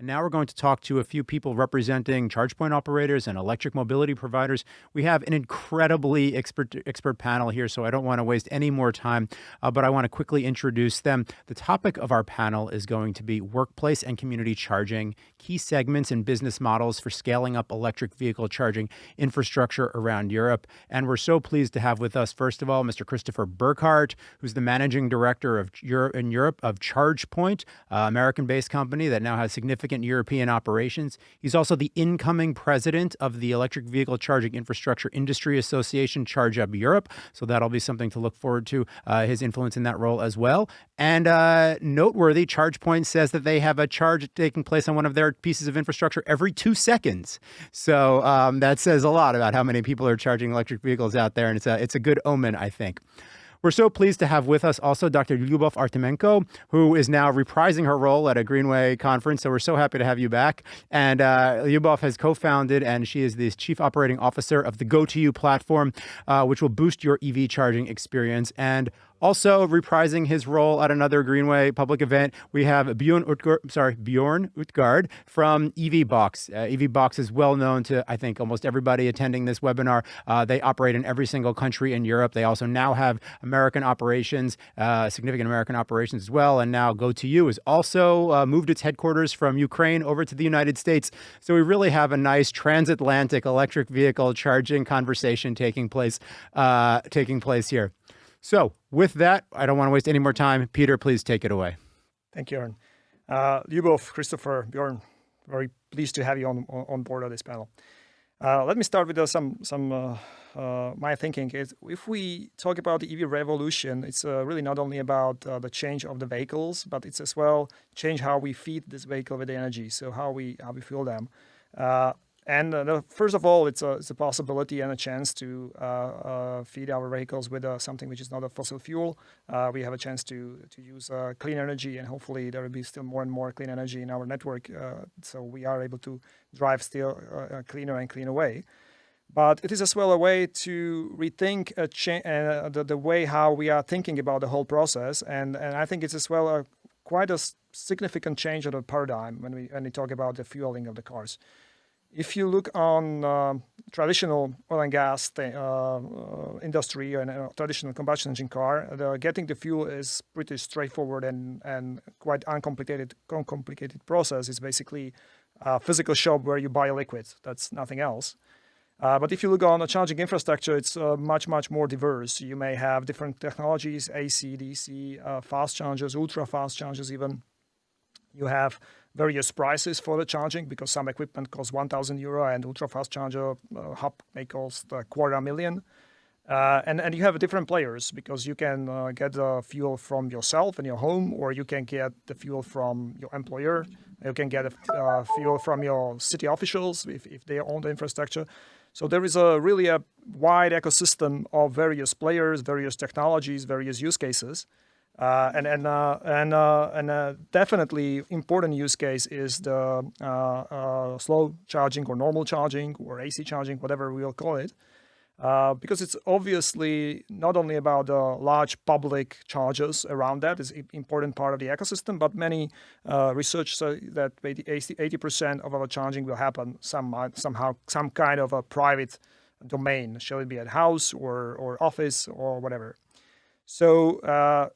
And now we're going to talk to a few people representing ChargePoint operators and electric mobility providers. We have an incredibly expert panel here, so I don't want to waste any more time, but I want to quickly introduce them. The topic of our panel is going to be workplace and community charging, key segments and business models for scaling up electric vehicle charging infrastructure around Europe. And we're so pleased to have with us, first of all, Mr. Christopher Burghard, who's the managing director of Europe of ChargePoint, American-based company that now has significant European operations. He's also the incoming president of the Electric Vehicle Charging Infrastructure Industry Association, ChargeUp Europe. So that'll be something to look forward to, his influence in that role as well. And noteworthy, ChargePoint says that they have a charge taking place on one of their pieces of infrastructure every 2 seconds. So that says a lot about how many people are charging electric vehicles out there. And it's a good omen, I think. We're so pleased to have with us also Dr. Lyubov Artemenko, who is now reprising her role at a GreenWay conference. So we're so happy to have you back. And Lyubov has co-founded, and she is the chief operating officer of the Go2You platform, which will boost your EV charging experience. And also reprising his role at another GreenWay public event, we have Bjorn Utgard from EVBox. EVBox is well known to, I think, almost everybody attending this webinar. They operate in every single country in Europe. They also now have American operations, significant American operations as well. And now Go2You has also moved its headquarters from Ukraine over to the United States. So we really have a nice transatlantic electric vehicle charging conversation taking place here. So with that, I don't want to waste any more time. Peter, please take it away. Thank you, Aaron. Lyubov, Christopher, Bjorn, very pleased to have you on board of this panel. Let me start with my thinking is if we talk about the EV revolution, it's really not only about the change of the vehicles, but it's as well change how we feed this vehicle with the energy, so how we fuel them. First of all, it's a possibility and a chance to feed our vehicles with something which is not a fossil fuel. We have a chance to use clean energy, and hopefully there will be still more and more clean energy in our network, so we are able to drive still a cleaner and cleaner way. But it is as well a way to rethink the way how we are thinking about the whole process, and I think it's as well quite a significant change of the paradigm when we talk about the fueling of the cars. If you look on traditional oil and gas industry and traditional combustion engine car, getting the fuel is pretty straightforward and quite uncomplicated process. It's basically a physical shop where you buy a liquid. That's nothing else. But if you look on a charging infrastructure, it's much more diverse. You may have different technologies, AC, DC, fast chargers, ultra fast chargers even. You have various prices for the charging because some equipment costs €1,000 and ultra-fast charger hub may cost $250,000. And you have different players because you can get the fuel from yourself in your home, or you can get the fuel from your employer. You can get fuel from your city officials if they own the infrastructure. So there is really a wide ecosystem of various players, various technologies, various use cases. Definitely important use case is the slow charging or normal charging or AC charging, whatever we'll call it, because it's obviously not only about the large public chargers around that is an important part of the ecosystem, but many research say that 80% of our charging will happen somehow, some kind of a private domain, shall it be at house or office or whatever. So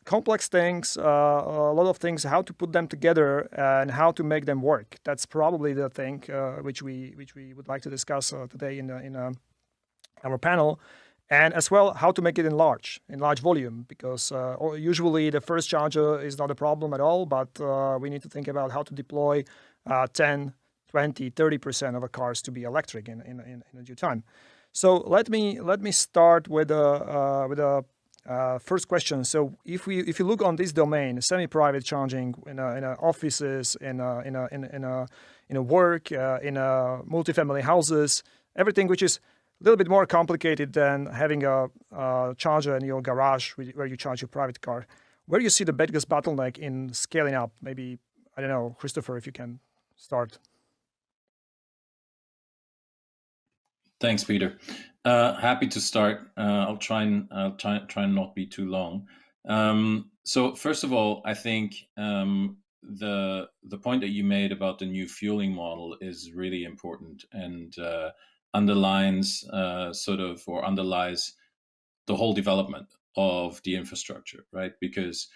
complex things, a lot of things, how to put them together and how to make them work. That's probably the thing which we would like to discuss today in our panel, and as well how to make it in large volume, because usually the first charger is not a problem at all, but we need to think about how to deploy 10, 20, 30% of our cars to be electric in due time. So let me start with a first question. So if you look on this domain, semi-private charging in offices, in work, in multifamily houses, everything which is a little bit more complicated than having a charger in your garage where you charge your private car. Where do you see the biggest bottleneck in scaling up? Maybe, I don't know, Christopher, if you can start. Thanks, Peter. Happy to start. I'll try and not be too long. So first of all, I think the point that you made about the new fueling model is really important and underlines or underlies the whole development of the infrastructure, right? Because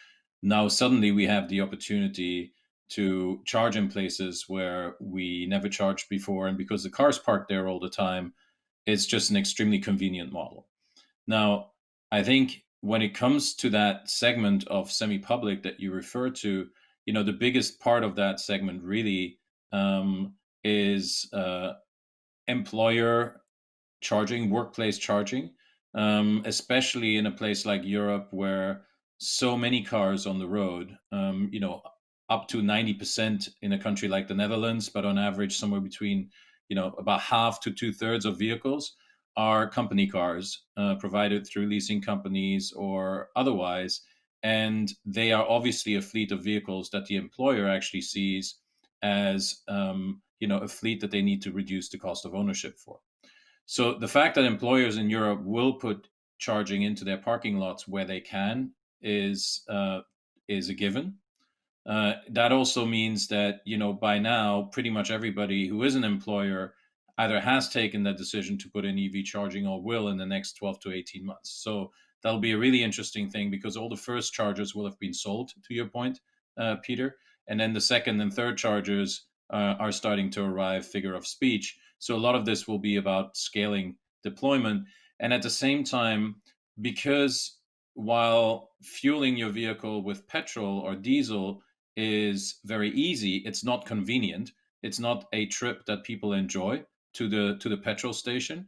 now suddenly we have the opportunity to charge in places where we never charged before, and because the cars parked there all the time, it's just an extremely convenient model. Now, I think when it comes to that segment of semi-public that you refer to, the biggest part of that segment really is employer charging, workplace charging, especially in a place like Europe where so many cars on the road, up to 90% in a country like the Netherlands, but on average somewhere between, about half to 2/3 of vehicles are company cars provided through leasing companies or otherwise. And they are obviously a fleet of vehicles that the employer actually sees as, a fleet that they need to reduce the cost of ownership for. So the fact that employers in Europe will put charging into their parking lots where they can is a given. That also means that by now pretty much everybody who is an employer either has taken that decision to put in EV charging or will in the next 12 to 18 months. So that'll be a really interesting thing because all the first chargers will have been sold, to your point, Peter, and then the second and third chargers are starting to arrive, figure of speech. So a lot of this will be about scaling deployment. And at the same time, because while fueling your vehicle with petrol or diesel is very easy, it's not convenient. It's not a trip that people enjoy to the petrol station.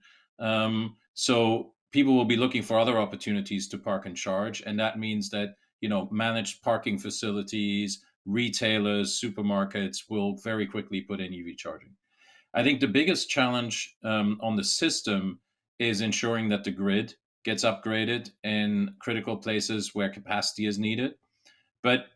So people will be looking for other opportunities to park and charge. And that means that, managed parking facilities, retailers, supermarkets will very quickly put in EV charging. I think the biggest challenge on the system is ensuring that the grid gets upgraded in critical places where capacity is needed. But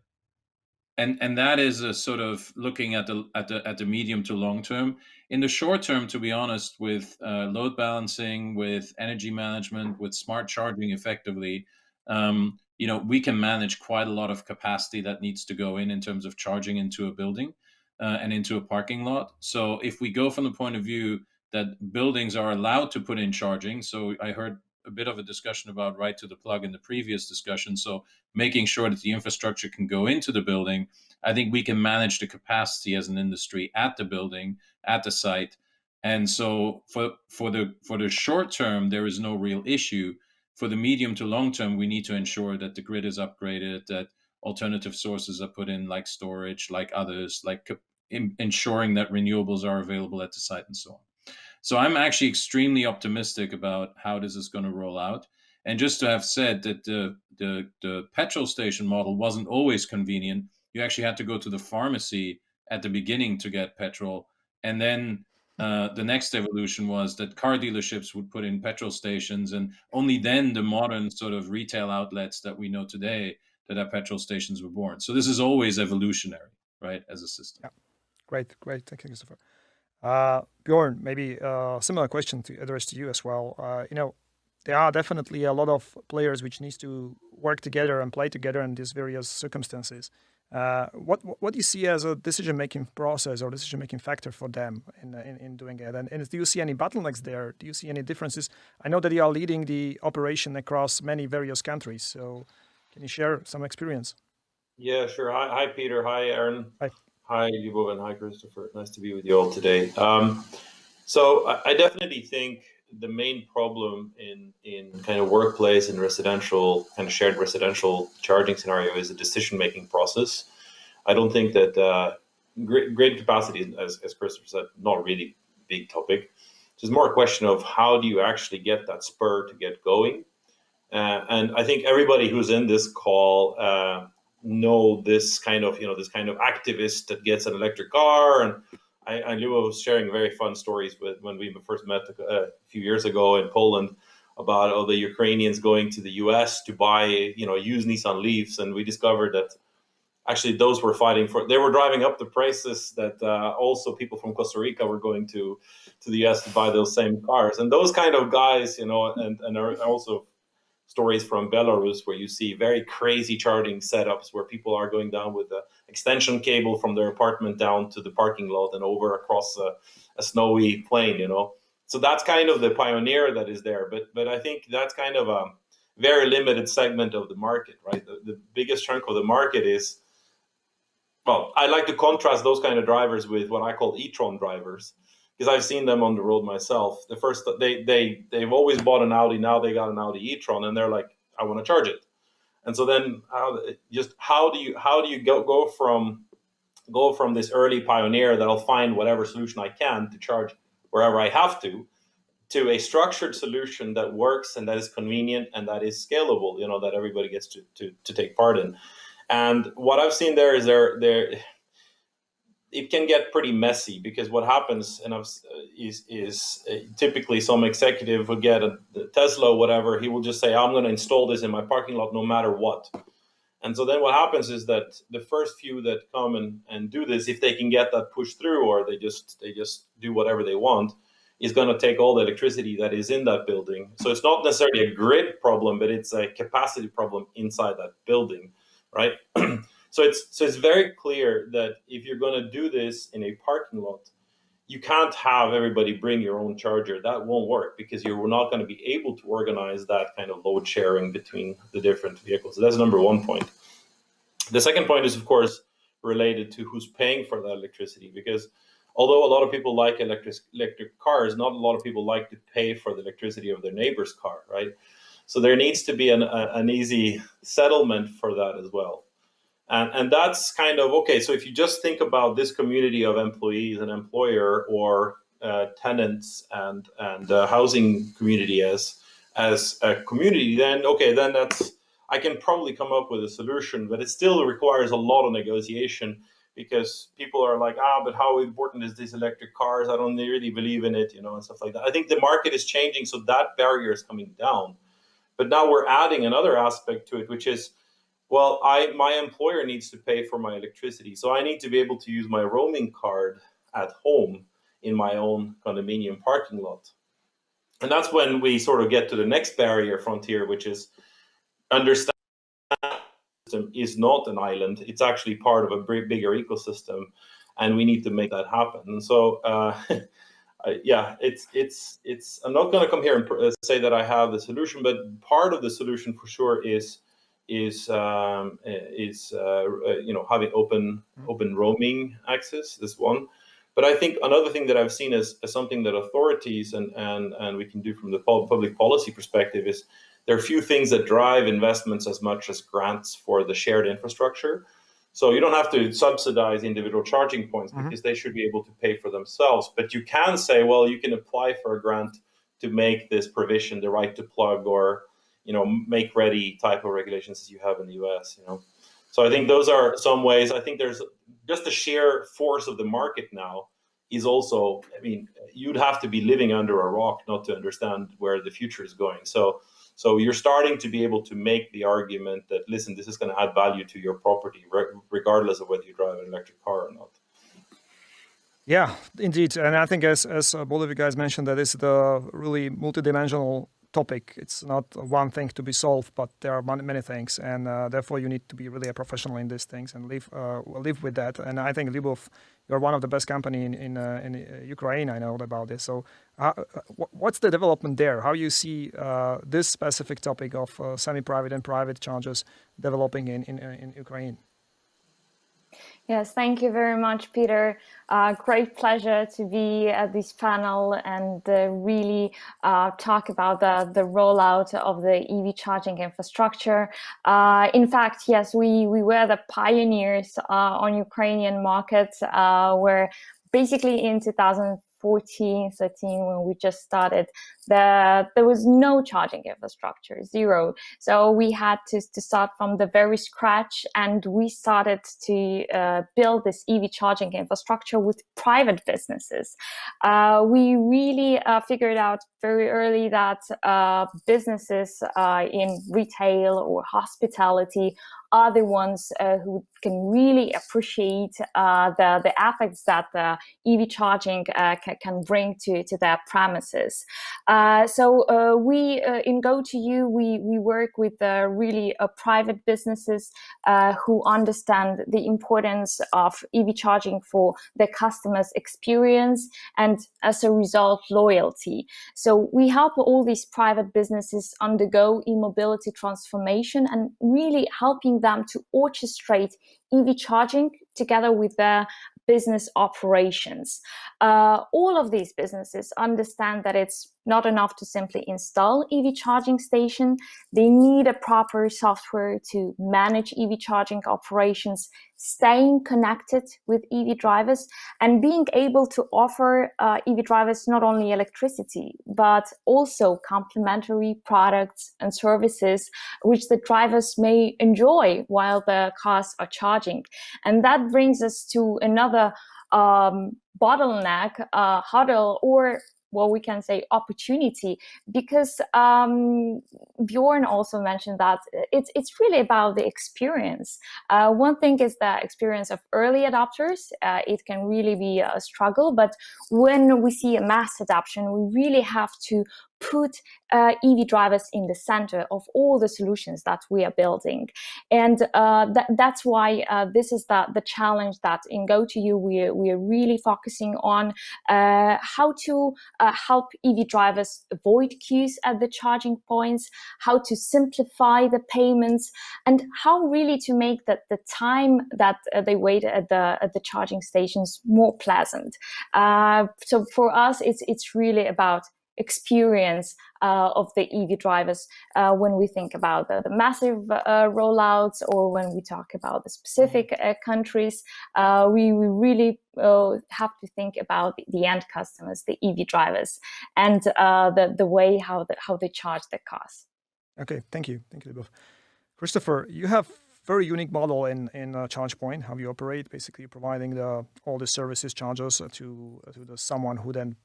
and that is a sort of looking at the medium to long term. In the short term, to be honest, with load balancing, with energy management, with smart charging, effectively, we can manage quite a lot of capacity that needs to go in terms of charging into a building and into a parking lot. So if we go from the point of view that buildings are allowed to put in charging, so I heard a bit of a discussion about right to the plug in the previous discussion. So making sure that the infrastructure can go into the building, I think we can manage the capacity as an industry at the building, at the site. And so for the short term, there is no real issue. For the medium to long term, we need to ensure that the grid is upgraded, that alternative sources are put in, like storage, like others, like ensuring that renewables are available at the site and so on. So I'm actually extremely optimistic about how this is going to roll out. And just to have said that the petrol station model wasn't always convenient. You actually had to go to the pharmacy at the beginning to get petrol. And then the next evolution was that car dealerships would put in petrol stations. And only then the modern sort of retail outlets that we know today that are petrol stations were born. So this is always evolutionary, right, as a system. Yeah. Great. Thank you, Christopher. Bjorn, maybe a similar question to address to you as well. There are definitely a lot of players which needs to work together and play together in these various circumstances. What do you see as a decision-making process or decision-making factor for them in doing it? And do you see any bottlenecks there? Do you see any differences? I know that you are leading the operation across many various countries. So can you share some experience? Yeah, sure. Hi, Peter. Hi, Aaron. Hi. Hi, Lyubov, and hi, Christopher. Nice to be with you all today. So I definitely think the main problem in kind of workplace and residential, kind of shared residential charging scenario is the decision-making process. I don't think that grid capacity, as Christopher said, not really a big topic. It's more a question of how do you actually get that spur to get going. And I think everybody who's in this call know this kind of activist that gets an electric car. And I knew I was sharing very fun stories when we first met a few years ago in Poland about all the Ukrainians going to the US to buy, used Nissan Leafs. And we discovered that actually those were they were driving up the prices that also people from Costa Rica were going to the US to buy those same cars. And those kind of guys, and are also stories from Belarus where you see very crazy charging setups where people are going down with an extension cable from their apartment down to the parking lot and over across a snowy plain, you know. So that's kind of the pioneer that is there. But I think that's kind of a very limited segment of the market, right? The biggest chunk of the market is, well, I like to contrast those kind of drivers with what I call e-tron drivers, because I've seen them on the road myself. The first they've always bought an Audi, now they got an Audi e-tron, and they're like, I want to charge it. And so then how do you go from this early pioneer that I'll find whatever solution I can to charge wherever I have to a structured solution that works and that is convenient and that is scalable, you know, that everybody gets to take part in. And what I've seen there is it can get pretty messy, because what happens is typically some executive would get a Tesla or whatever. He will just say, I'm going to install this in my parking lot no matter what. And so then what happens is that the first few that come and do this, if they can get that pushed through, or they just do whatever they want, is going to take all the electricity that is in that building. So it's not necessarily a grid problem, but it's a capacity problem inside that building, right? So it's very clear that if you're going to do this in a parking lot, you can't have everybody bring your own charger. That won't work, because you're not going to be able to organize that kind of load sharing between the different vehicles. So that's number one point. The second point is, of course, related to who's paying for that electricity, because although a lot of people like electric cars, not a lot of people like to pay for the electricity of their neighbor's car, right? So there needs to be an easy settlement for that as well. And that's kind of, okay, so if you just think about this community of employees and employer, or tenants and housing community as a community, then okay, then I can probably come up with a solution, but it still requires a lot of negotiation, because people are like, but how important is these electric cars? I don't really believe in it, you know, and stuff like that. I think the market is changing, so that barrier is coming down. But now we're adding another aspect to it, which is, well, my employer needs to pay for my electricity, so I need to be able to use my roaming card at home in my own condominium parking lot. And that's when we sort of get to the next barrier frontier, which is understand system is not an island. It's actually part of a bigger ecosystem, and we need to make that happen. And so, yeah, it's. I'm not going to come here and say that I have the solution, but part of the solution for sure is having open roaming access. This one. But I think another thing that I've seen as something that authorities and we can do from the public policy perspective is there are few things that drive investments as much as grants for the shared infrastructure. So you don't have to subsidize individual charging points because they should be able to pay for themselves. But you can say, well, you can apply for a grant to make this provision, the right to plug or, make ready type of regulations as you have in the US, So I think those are some ways. I think there's just the sheer force of the market now is also, you'd have to be living under a rock not to understand where the future is going. So you're starting to be able to make the argument that, listen, this is going to add value to your property, regardless of whether you drive an electric car or not. Yeah, indeed. And I think as both of you guys mentioned, that is the really multidimensional topic. It's not one thing to be solved, but there are many things, and therefore you need to be really a professional in these things and live with that. And I think Lyubov, you're one of the best company in Ukraine. I know about this. So what's the development there? How you see this specific topic of semi-private and private chargers developing in Ukraine? Yes, thank you very much, Peter. Great pleasure to be at this panel and really talk about the rollout of the EV charging infrastructure. In fact, yes, we were the pioneers on Ukrainian market, where basically in 2014, 13, when we just started, there was no charging infrastructure, zero. So we had to start from the very scratch, and we started to build this EV charging infrastructure with private businesses. We really figured out very early that businesses in retail or hospitality are the ones who can really appreciate the effects that the EV charging can bring to their premises. So we in GoToYou, we work with really private businesses who understand the importance of EV charging for their customers' experience and, as a result, loyalty. So we help all these private businesses undergo e-mobility transformation and really helping them to orchestrate EV charging together with their business operations. All of these businesses understand that it's not enough to simply install EV charging station. They need a proper software to manage EV charging operations, staying connected with EV drivers, and being able to offer EV drivers not only electricity, but also complementary products and services which the drivers may enjoy while the cars are charging. And that brings us to another bottleneck, hurdle, or well, we can say opportunity, because Bjorn also mentioned that it's really about the experience. One thing is the experience of early adopters. It can really be a struggle, but when we see a mass adoption, we really have to put EV drivers in the center of all the solutions that we are building. And that's why this is the challenge that in GoToYou we are really focusing on, how to help EV drivers avoid queues at the charging points, how to simplify the payments, and how really to make the time that they wait at the charging stations more pleasant. So for us, it's really about experience of the EV drivers when we think about the massive rollouts, or when we talk about the specific countries. We really have to think about the end customers, the EV drivers, and the way how they charge their cars. Okay, thank you, Lyubov. Christopher, you have very unique model in ChargePoint, how you operate, basically providing all the services, chargers to someone who then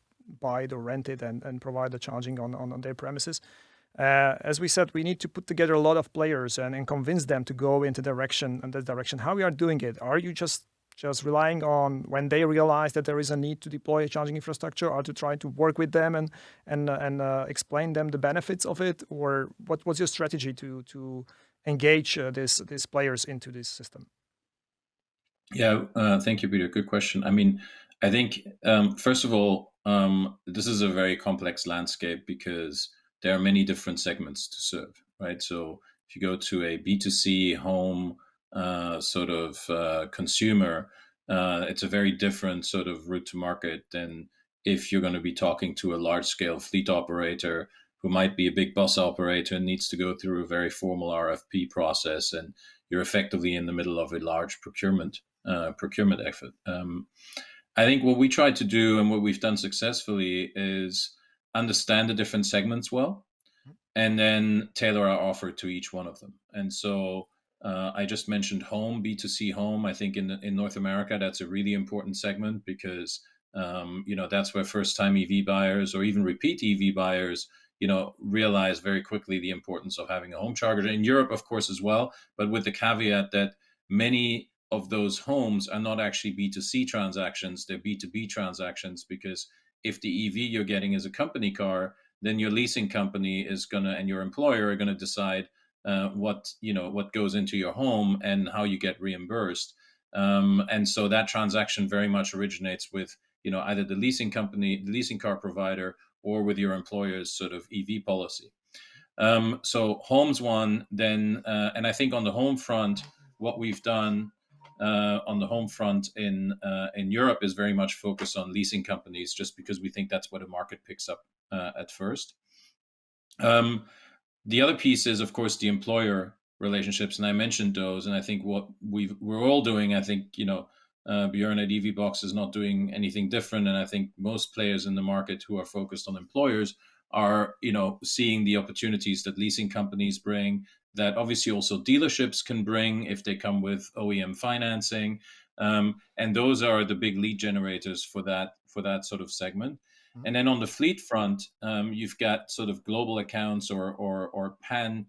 buy it or rent it and provide the charging on their premises. As we said, we need to put together a lot of players and convince them to go into that direction. How we are doing it? Are you just relying on when they realize that there is a need to deploy a charging infrastructure, or to try to work with them and explain them the benefits of it? Or what's your strategy to engage these players into this system? Yeah, thank you, Peter. Good question. I mean, I think, first of all, this is a very complex landscape because there are many different segments to serve, right? So if you go to a B2C home sort of consumer, it's a very different sort of route to market than if you're going to be talking to a large scale fleet operator who might be a big bus operator and needs to go through a very formal RFP process, and you're effectively in the middle of a large procurement effort. I think what we try to do, and what we've done successfully, is understand the different segments well, and then tailor our offer to each one of them. And so I just mentioned home, B2C home. I think in North America, that's a really important segment because that's where first-time EV buyers, or even repeat EV buyers, realize very quickly the importance of having a home charger. In Europe, of course, as well, but with the caveat that many of those homes are not actually B2C transactions, they're B2B transactions, because if the EV you're getting is a company car, then your leasing company and your employer are gonna decide what goes into your home and how you get reimbursed. And so that transaction very much originates with either the leasing company, the leasing car provider, or with your employer's sort of EV policy. So home's one, then, and I think on the home front, what we've done on the home front in Europe is very much focused on leasing companies, just because we think that's where the market picks up at first. The other piece is, of course, the employer relationships, and I mentioned those. And I think what we're all doing, I think Bjorn at EVBox is not doing anything different, and I think most players in the market who are focused on employers are seeing the opportunities that leasing companies bring, that obviously also dealerships can bring if they come with OEM financing, and those are the big lead generators for that sort of segment. Mm-hmm. And then on the fleet front, you've got sort of global accounts or pan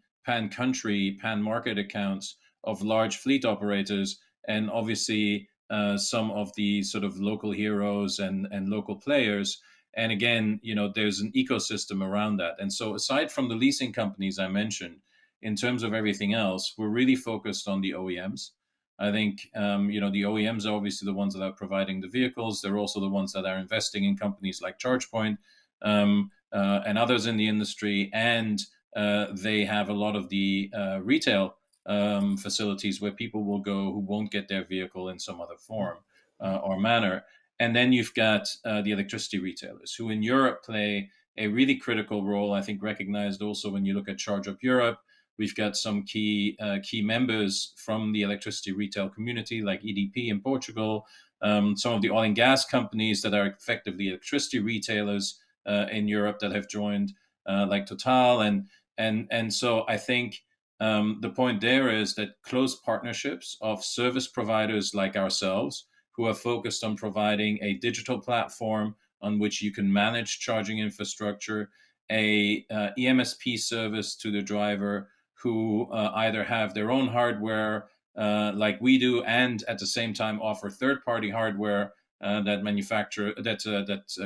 country, pan market accounts of large fleet operators, and obviously some of the sort of local heroes and local players. And again, there's an ecosystem around that. And so aside from the leasing companies I mentioned, in terms of everything else, we're really focused on the OEMs. I think, the OEMs are obviously the ones that are providing the vehicles. They're also the ones that are investing in companies like ChargePoint and others in the industry. And they have a lot of the retail facilities where people will go who won't get their vehicle in some other form or manner. And then you've got the electricity retailers, who in Europe play a really critical role, I think recognized also when you look at Charge Up Europe. We've got some key members from the electricity retail community, like EDP in Portugal, some of the oil and gas companies that are effectively electricity retailers in Europe that have joined, like Total. And so I think the point there is that close partnerships of service providers like ourselves, who are focused on providing a digital platform on which you can manage charging infrastructure, a EMSP service to the driver, who either have their own hardware like we do, and at the same time offer third-party hardware that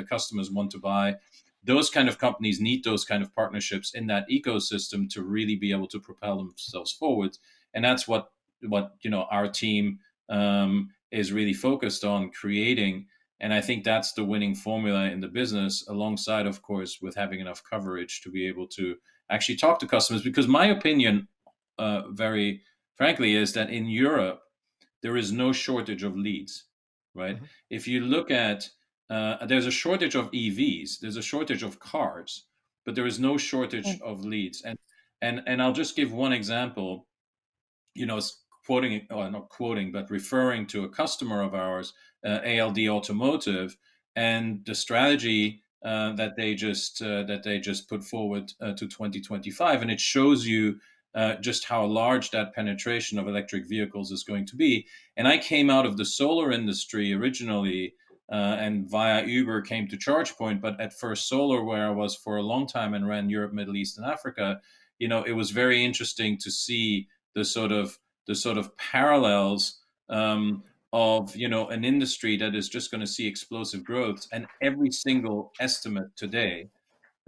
customers want to buy. Those kind of companies need those kind of partnerships in that ecosystem to really be able to propel themselves forward. And that's what our team is really focused on creating. And I think that's the winning formula in the business, alongside, of course, with having enough coverage to be able to actually talk to customers. Because my opinion, very frankly, is that in Europe, there is no shortage of leads, right? Mm-hmm. If you look at, there's a shortage of EVs, there's a shortage of cars, but there is no shortage of leads. And I'll just give one example, referring to a customer of ours, ALD Automotive, and the strategy that they just put forward to 2025, and it shows you just how large that penetration of electric vehicles is going to be. And I came out of the solar industry originally, and via Uber came to ChargePoint. But at First Solar, where I was for a long time and ran Europe, Middle East, and Africa, it was very interesting to see the sort of parallels of an industry that is just going to see explosive growth. And every single estimate today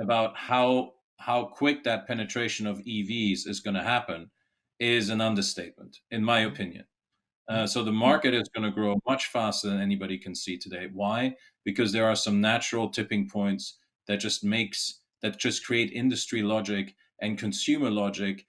about how quick that penetration of EVs is going to happen is an understatement, in my opinion. So the market is going to grow much faster than anybody can see today. Why? Because there are some natural tipping points that just create industry logic and consumer logic,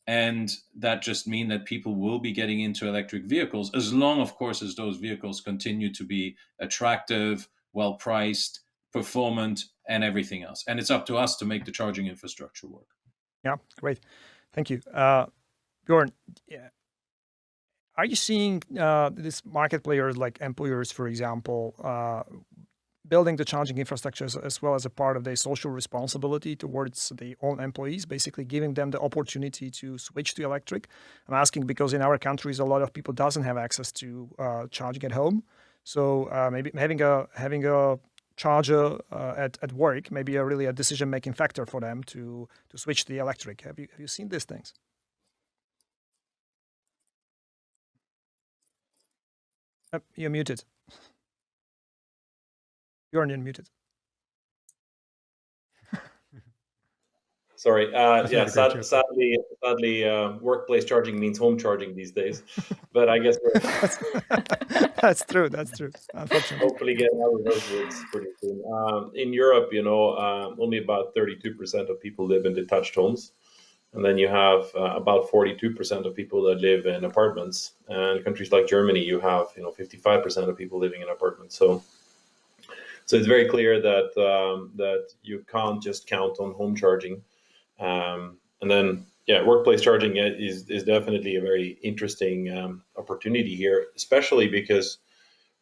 and that just mean that people will be getting into electric vehicles, as long, of course, as those vehicles continue to be attractive, well-priced, performant, and everything else. And it's up to us to make the charging infrastructure work. Yeah, great. Thank you. Bjorn, are you seeing these market players like employers, for example, building the charging infrastructure as well as a part of their social responsibility towards their own employees, basically giving them the opportunity to switch to electric? I'm asking because in our countries, a lot of people doesn't have access to charging at home. So maybe having a charger at work may be a decision-making factor for them to switch to the electric. Have you seen these things? You're muted. Bjorn, you're muted. Sorry. Yeah. Sadly, workplace charging means home charging these days. But I guess that's true. Unfortunately, hopefully getting out of those woods pretty soon. In Europe, only about 32% of people live in detached homes, and then you have about 42% of people that live in apartments. And in countries like Germany, you have 55% of people living in apartments. So it's very clear that you can't just count on home charging. And then, workplace charging is definitely a very interesting opportunity here, especially because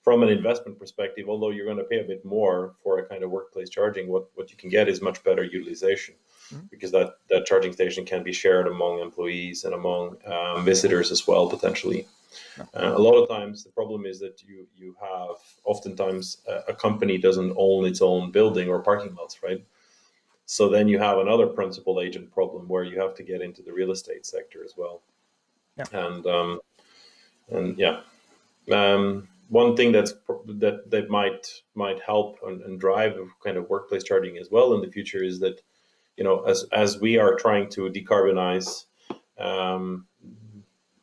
from an investment perspective, although you're going to pay a bit more for a kind of workplace charging, what you can get is much better utilization, because that charging station can be shared among employees and among visitors as well, potentially. A lot of times the problem is that you have oftentimes a company doesn't own its own building or parking lots, right? So then you have another principal agent problem where you have to get into the real estate sector as well. Yeah. And yeah. One thing that might help and drive kind of workplace charging as well in the future is that, as we are trying to decarbonize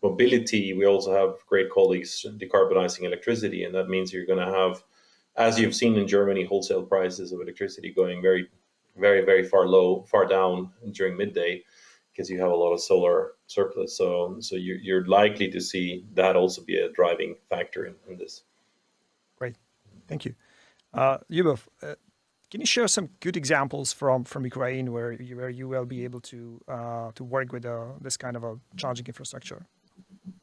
mobility, we also have great colleagues decarbonizing electricity, and that means you're going to have, as you've seen in Germany, wholesale prices of electricity going very, very, very far down during midday, because you have a lot of solar surplus. So you're likely to see that also be a driving factor in this. Great, thank you. Lyubov, can you share some good examples from Ukraine where you will be able to work with this kind of a charging infrastructure?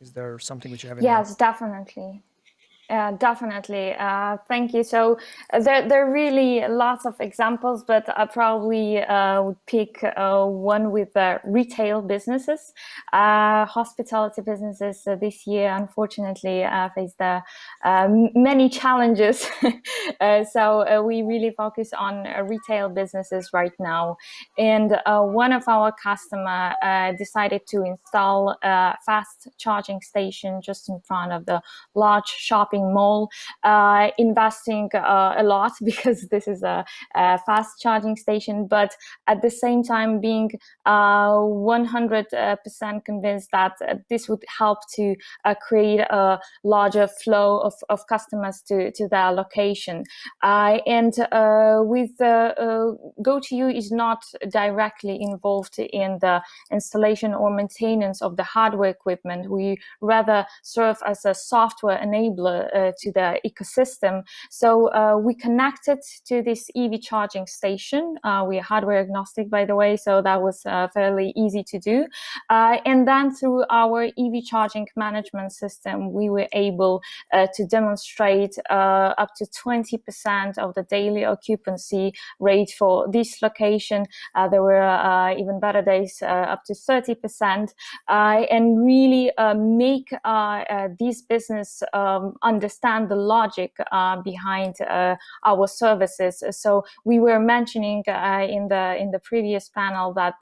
Is there something which you have in mind? Yes, definitely. Definitely. Thank you. So there are really lots of examples, but I probably would pick one with retail businesses. Hospitality businesses this year, unfortunately, faced many challenges. So we really focus on retail businesses right now. And one of our customer decided to install a fast charging station just in front of the large shopping mall, investing a lot because this is a fast charging station, but at the same time being 100% convinced that this would help to create a larger flow of customers to their location. And with GoToYou is not directly involved in the installation or maintenance of the hardware equipment. We rather serve as a software enabler to the ecosystem. So we connected to this EV charging station. We are hardware agnostic, by the way, so that was fairly easy to do. And then through our EV charging management system, we were able to demonstrate up to 20% of the daily occupancy rate for this location. There were even better days, up to 30%, and really make this business understand the logic behind our services. So we were mentioning in the previous panel that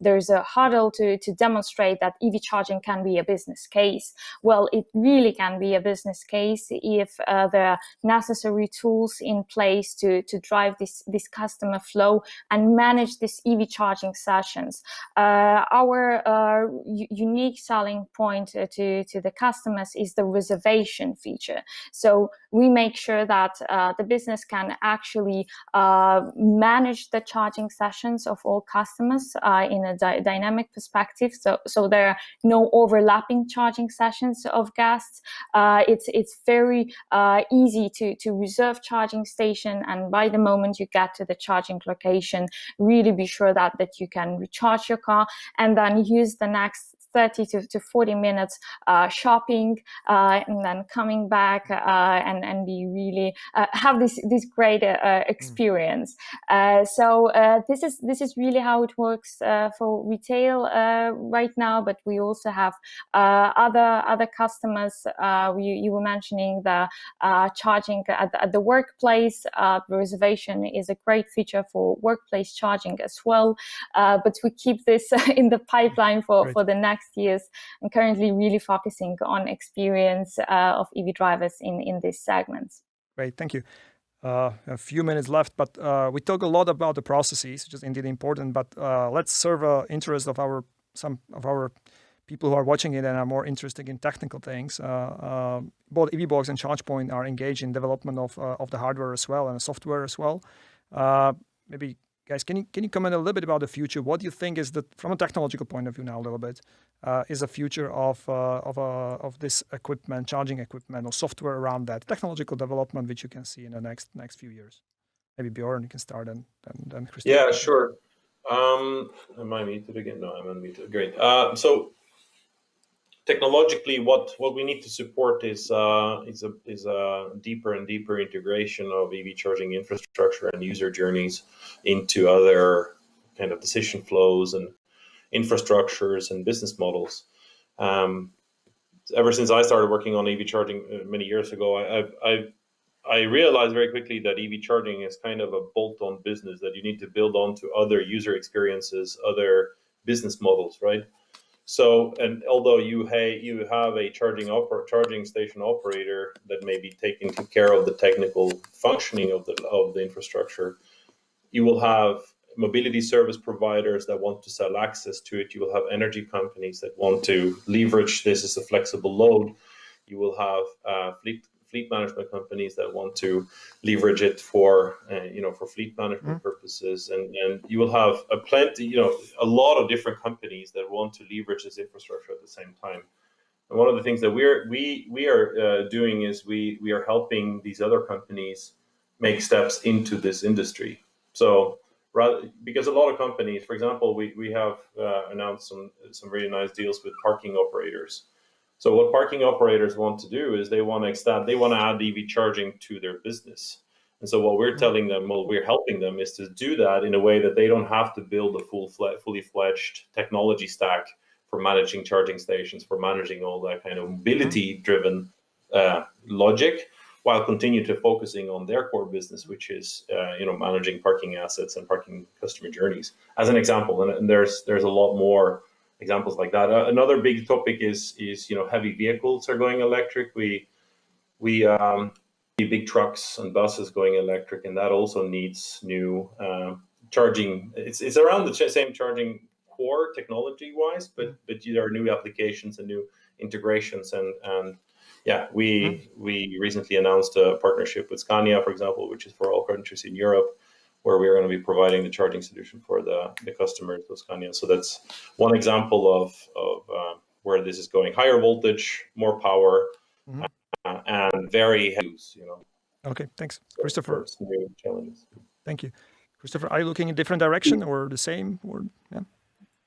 there's a hurdle to demonstrate that EV charging can be a business case. Well, it really can be a business case if there are necessary tools in place to drive this customer flow and manage this EV charging sessions. Our unique selling point to the customers is the reservation feature. So we make sure that the business can actually manage the charging sessions of all customers in a dynamic perspective. So there are no overlapping charging sessions of guests. It's very easy to reserve charging station, and by the moment you get to the charging location, really be sure that you can recharge your car and then use the next 30 to 40 minutes shopping, and then coming back and be really have this great experience. So this is really how it works for retail right now. But we also have other customers. You were mentioning the charging at the workplace. The reservation is a great feature for workplace charging as well. But we keep this in the pipeline for the next years, and currently really focusing on experience of EV drivers in these segments. Great, thank you. A few minutes left, but we talk a lot about the processes, which is indeed important, but let's serve interest of some of our people who are watching it and are more interested in technical things. Both EVBox and ChargePoint are engaged in development of the hardware as well and the software as well. Maybe guys, can you comment a little bit about the future? What do you think is from a technological point of view now, a little bit, is the future of this equipment, charging equipment, or software around that technological development, which you can see in the next few years? Maybe Bjorn, you can start, and then Christopher. Yeah, sure. Am I muted again? No, I'm unmuted. Great. So technologically, what we need to support is a deeper and deeper integration of EV charging infrastructure and user journeys into other kind of decision flows and infrastructures and business models. Ever since I started working on EV charging many years ago, I realized very quickly that EV charging is kind of a bolt-on business that you need to build onto other user experiences, other business models, right? So, and although you have a charging station operator that may be taking care of the technical functioning of the infrastructure, you will have mobility service providers that want to sell access to it. You will have energy companies that want to leverage this as a flexible load. You will have fleet management companies that want to leverage it for fleet management purposes, and you will have a lot of different companies that want to leverage this infrastructure at the same time. And one of the things that we are doing is we are helping these other companies make steps into this industry. So because a lot of companies, for example, we have announced some really nice deals with parking operators. So what parking operators want to do is they want to add EV charging to their business. And so what we're telling them, we're helping them is to do that in a way that they don't have to build a fully fledged technology stack for managing charging stations, for managing all that kind of mobility-driven logic, while continue to focusing on their core business, which is managing parking assets and parking customer journeys, as an example. And there's a lot more examples like that. Another big topic is heavy vehicles are going electric. We see big trucks and buses going electric, and that also needs new charging. It's around the same charging core technology wise, but there are new applications and new integrations, and yeah, we recently announced a partnership with Scania, for example, which is for all countries in Europe, where we're going to be providing the charging solution for the customers of Scania. So that's one example of where this is going: higher voltage, more power, and very heavy use. Okay, thanks, Christopher. So new challenges. Thank you, Christopher. Are you looking in a different direction or the same? Or yeah.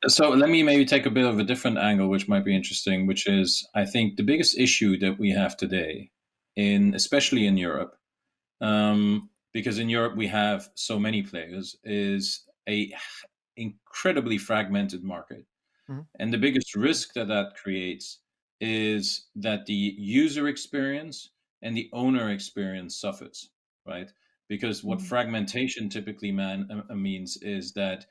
So let me maybe take a bit of a different angle, which might be interesting, which is, I think the biggest issue that we have today, especially in Europe, because in Europe we have so many players, is a incredibly fragmented market. And the biggest risk that creates is that the user experience and the owner experience suffers, right? Because what fragmentation typically means is that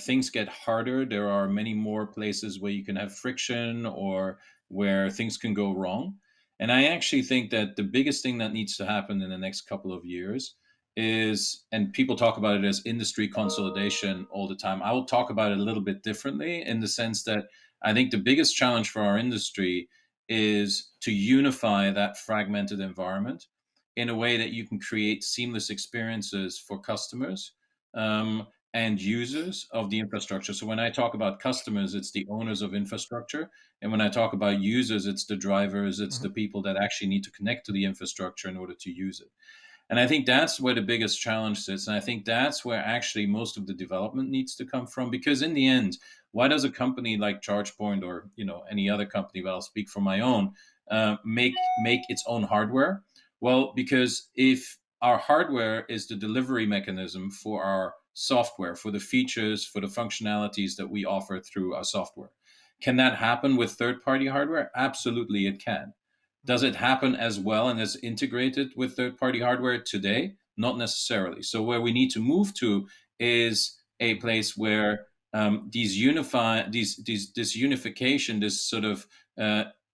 things get harder. There are many more places where you can have friction or where things can go wrong. And I actually think that the biggest thing that needs to happen in the next couple of years is, and people talk about it as industry consolidation all the time. I will talk about it a little bit differently, in the sense that I think the biggest challenge for our industry is to unify that fragmented environment in a way that you can create seamless experiences for customers and users of the infrastructure. So when I talk about customers, it's the owners of infrastructure. And when I talk about users, it's the drivers, it's the people that actually need to connect to the infrastructure in order to use it. And I think that's where the biggest challenge sits. And I think that's where actually most of the development needs to come from. Because in the end, why does a company like ChargePoint or any other company, but I'll speak for my own, make its own hardware? Well, because if our hardware is the delivery mechanism for our software, for the features, for the functionalities that we offer through our software, can that happen with third-party hardware? Absolutely, it can. Does it happen as well and as integrated with third-party hardware today? Not necessarily. So where we need to move to is a place where this unification, this sort of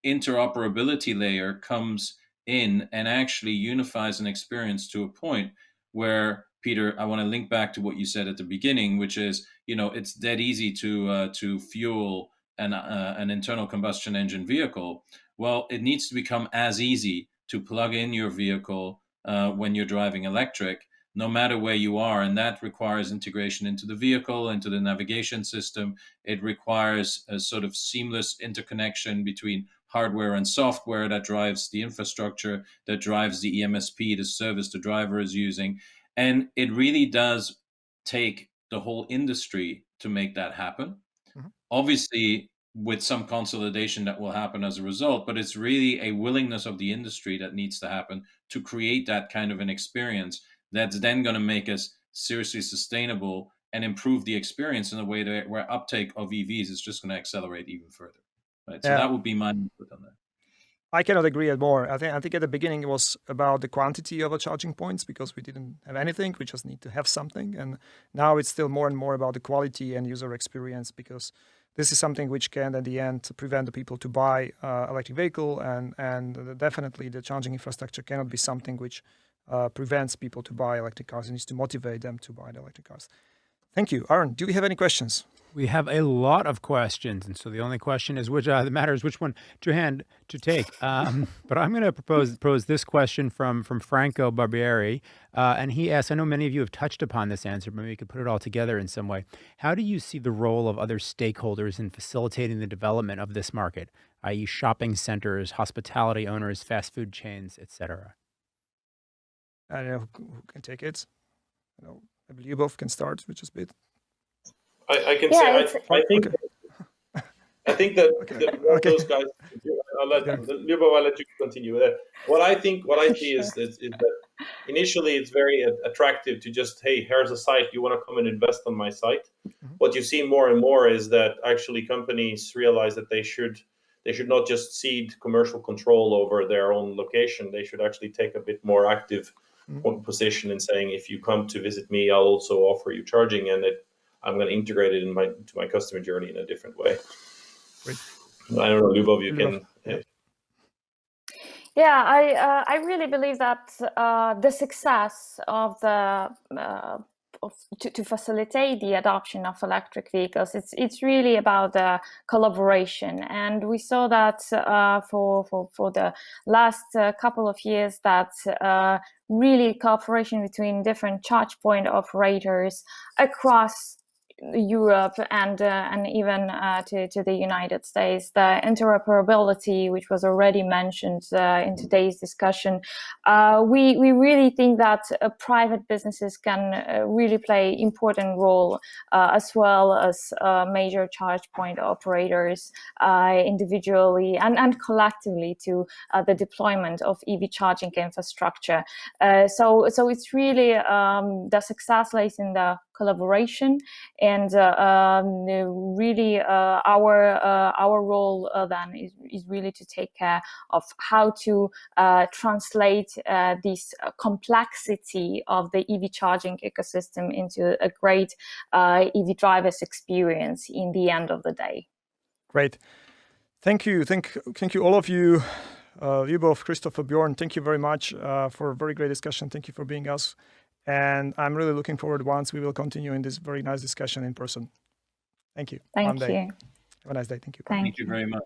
interoperability layer comes in and actually unifies an experience to a point where, Peter, I want to link back to what you said at the beginning, which is, it's dead easy to fuel an internal combustion engine vehicle. Well, it needs to become as easy to plug in your vehicle when you're driving electric, no matter where you are. And that requires integration into the vehicle, into the navigation system. It requires a sort of seamless interconnection between hardware and software that drives the infrastructure, that drives the EMSP, the service the driver is using. And it really does take the whole industry to make that happen. Obviously, with some consolidation that will happen as a result, but it's really a willingness of the industry that needs to happen to create that kind of an experience that's then going to make us seriously sustainable and improve the experience in a way that where uptake of EVs is just going to accelerate even further. Right. So that would be my input on that. I cannot agree more. I think at the beginning it was about the quantity of charging points, because we didn't have anything. We just need to have something. And now it's still more and more about the quality and user experience, because this is something which can, at the end, prevent the people to buy electric vehicle, and definitely the charging infrastructure cannot be something which prevents people to buy electric cars. It needs to motivate them to buy the electric cars. Thank you. Aaron, do we have any questions? We have a lot of questions, and so the only question is which that matters which one to take. But I'm going to propose this question from Franco Barbieri, and he asks, I know many of you have touched upon this answer, but maybe you could put it all together in some way. How do you see the role of other stakeholders in facilitating the development of this market, i.e. shopping centers, hospitality owners, fast food chains, etc.? I don't know who can take it. Maybe Lyubov can start, which is a bit. I can say I think okay. I think that, Okay. that those guys. Lyubov, I'll let you continue with it. What I see is that initially it's very attractive to just, hey, here's a site, you want to come and invest on my site. Mm-hmm. What you see more and more is that actually companies realize that they should not just cede commercial control over their own location. They should actually take a bit more active position in saying, if you come to visit me, I'll also offer you charging, and I'm going to integrate it into my customer journey in a different way. Great. I don't know, Lyubov, you can. Yeah, I really believe that the success of the to facilitate the adoption of electric vehicles, it's really about the collaboration, and we saw that for the last couple of years that really cooperation between different charge point operators across Europe and even to the United States. The interoperability, which was already mentioned in today's discussion, we really think that private businesses can really play important role as well as major charge point operators individually and collectively to the deployment of EV charging infrastructure. So it's really the success lies in the collaboration, and really our role then is really to take care of how to translate this complexity of the EV charging ecosystem into a great EV driver's experience in the end of the day. Great. Thank you all of you, Lyubov, Christopher, Bjorn. Thank you very much for a very great discussion. Thank you for being us. And I'm really looking forward once we will continue in this very nice discussion in person. Thank you. Thank you. Have a nice day. Thank you. Thank you very much.